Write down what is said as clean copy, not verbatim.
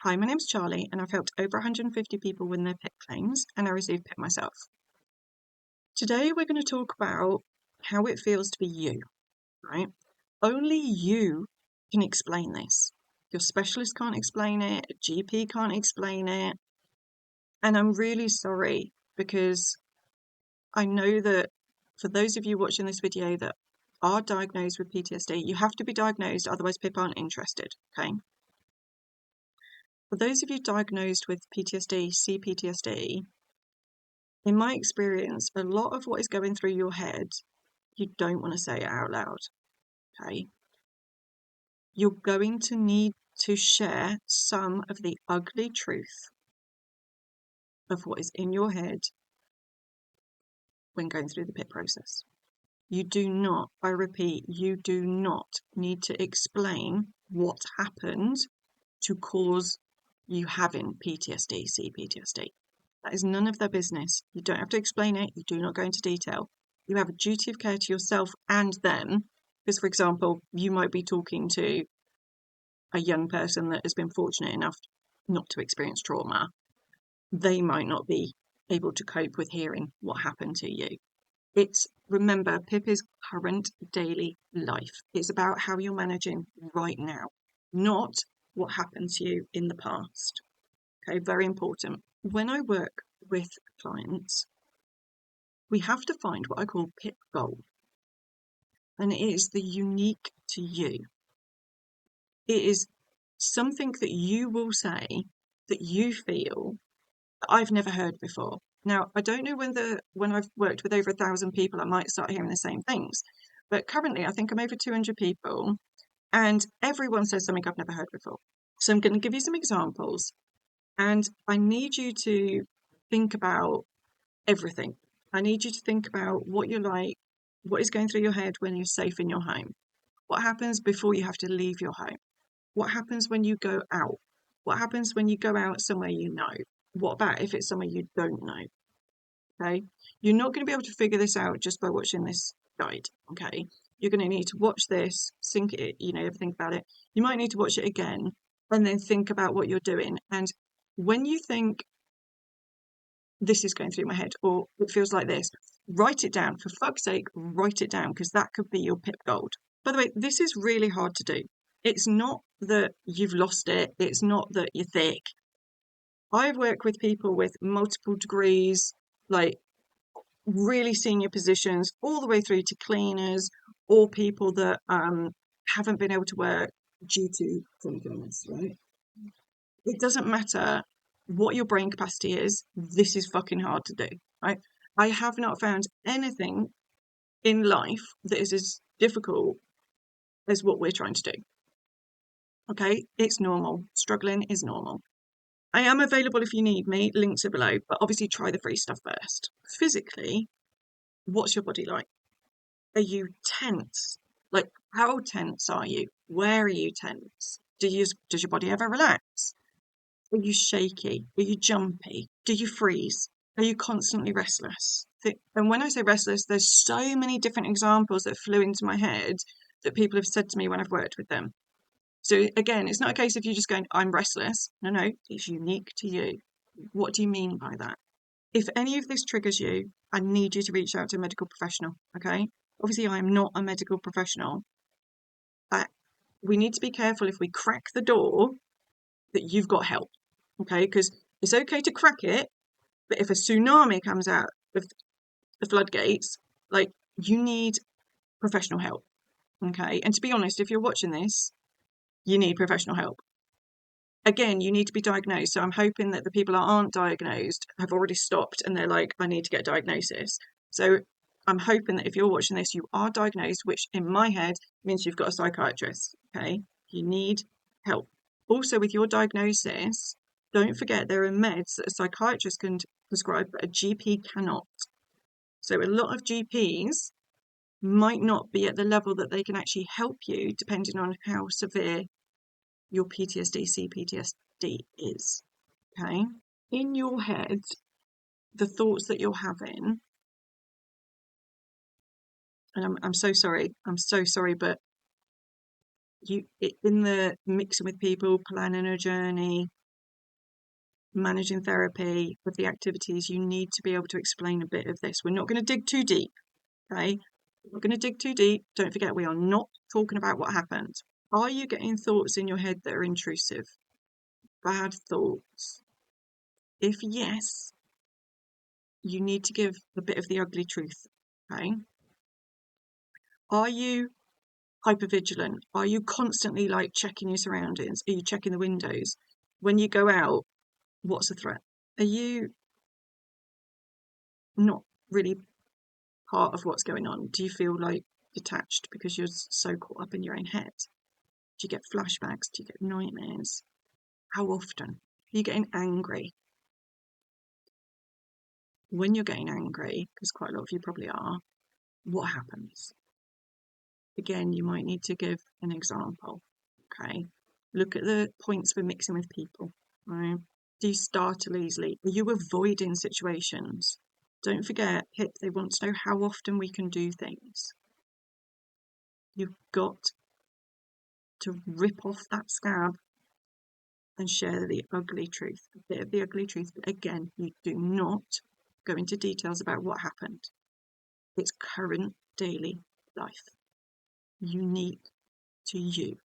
Hi, my name's Charlie, and I've helped over 150 people win their PIP claims, and I received PIP myself. Today, we're going to talk about how it feels to be you, right? Only you can explain this. Your specialist can't explain it, a GP can't explain it, and I'm really sorry because I know that for those of you watching this video that are diagnosed with PTSD, you have to be diagnosed, otherwise PIP aren't interested, okay? For those of you diagnosed with PTSD, CPTSD, in my experience, a lot of what is going through your head, you don't want to say it out loud, okay? You're going to need to share some of the ugly truth of what is in your head when going through the PIP process. You do not, I repeat, you do not need to explain what happened to cause you having PTSD, CPTSD. That is none of their business. You don't have to explain it. You do not go into detail. You have a duty of care to yourself and them. Because, for example, you might be talking to a young person that has been fortunate enough not to experience trauma. They might not be able to cope with hearing what happened to you. Remember, PIP is current daily life. It's about how you're managing right now, not what happened to you in the past. Okay, very important. When I work with clients, we have to find what I call PIP gold. And it is the unique to you. It is something that you will say that you feel that I've never heard before. Now, I don't know when I've worked with over 1,000 people, I might start hearing the same things. But currently, I think I'm over 200 people, and everyone says something I've never heard before. So I'm going to give you some examples, and I need you to think about everything. I need you to think about what you're like, what is going through your head when you're safe in your home. What happens before you have to leave your home? What happens when you go out? What happens when you go out somewhere you know? What about if it's somewhere you don't know? Okay, you're not going to be able to figure this out just by watching this guide. Okay, you're going to need to watch this, think it, everything about it. You might need to watch it again and then think about what you're doing. And when you think this is going through my head or it feels like this, write it down. For fuck's sake, write it down, because that could be your PIP gold. By the way, this is really hard to do. It's not that you've lost it. It's not that you're thick. I've worked with people with multiple degrees, like really senior positions, all the way through to cleaners or people that haven't been able to work due to chronic illness, right? It doesn't matter what your brain capacity is. This is fucking hard to do, right? I have not found anything in life that is as difficult as what we're trying to do. Okay, it's normal. Struggling is normal. I am available if you need me. Links are below, but obviously try the free stuff first. Physically, what's your body like? Are you tense? Like, how tense are you? Where are you tense? Does your body ever relax? Are you shaky? Are you jumpy? Do you freeze? Are you constantly restless? And when I say restless, there's so many different examples that flew into my head that people have said to me when I've worked with them. So again, it's not a case of you just going, I'm restless. No, it's unique to you. What do you mean by that? If any of this triggers you, I need you to reach out to a medical professional, okay? Obviously, I am not a medical professional. We need to be careful if we crack the door that you've got help, okay? Because it's okay to crack it, but if a tsunami comes out of the floodgates, like, you need professional help, okay? And to be honest, if you're watching this, you need professional help. Again, you need to be diagnosed. So I'm hoping that the people that aren't diagnosed have already stopped and they're like, I need to get a diagnosis. So I'm hoping that if you're watching this, you are diagnosed, which in my head means you've got a psychiatrist, okay? You need help. Also, with your diagnosis, don't forget there are meds that a psychiatrist can prescribe, but a GP cannot. So a lot of GPs might not be at the level that they can actually help you, depending on how severe your PTSD, CPTSD is, okay? In your head, the thoughts that you're having, and I'm so sorry, but in the mixing with people, planning a journey, managing therapy, with the activities, you need to be able to explain a bit of this. We're not going to dig too deep, okay? We're not going to dig too deep. Don't forget, we are not talking about what happened. Are you getting thoughts in your head that are intrusive? Bad thoughts? If yes, you need to give a bit of the ugly truth, okay? Are you hypervigilant? Are you constantly like checking your surroundings? Are you checking the windows? When you go out, what's the threat? Are you not really part of what's going on? Do you feel like detached because you're so caught up in your own head? Do you get flashbacks? Do you get nightmares? How often? Are you getting angry? When you're getting angry, because quite a lot of you probably are, what happens? Again, you might need to give an example, okay? Look at the points we're mixing with people, right? Do you startle easily? Are you avoiding situations? Don't forget, PIP, they want to know how often we can do things. You've got to rip off that scab and share the ugly truth, a bit of the ugly truth. But again, you do not go into details about what happened. It's current daily life, unique to you.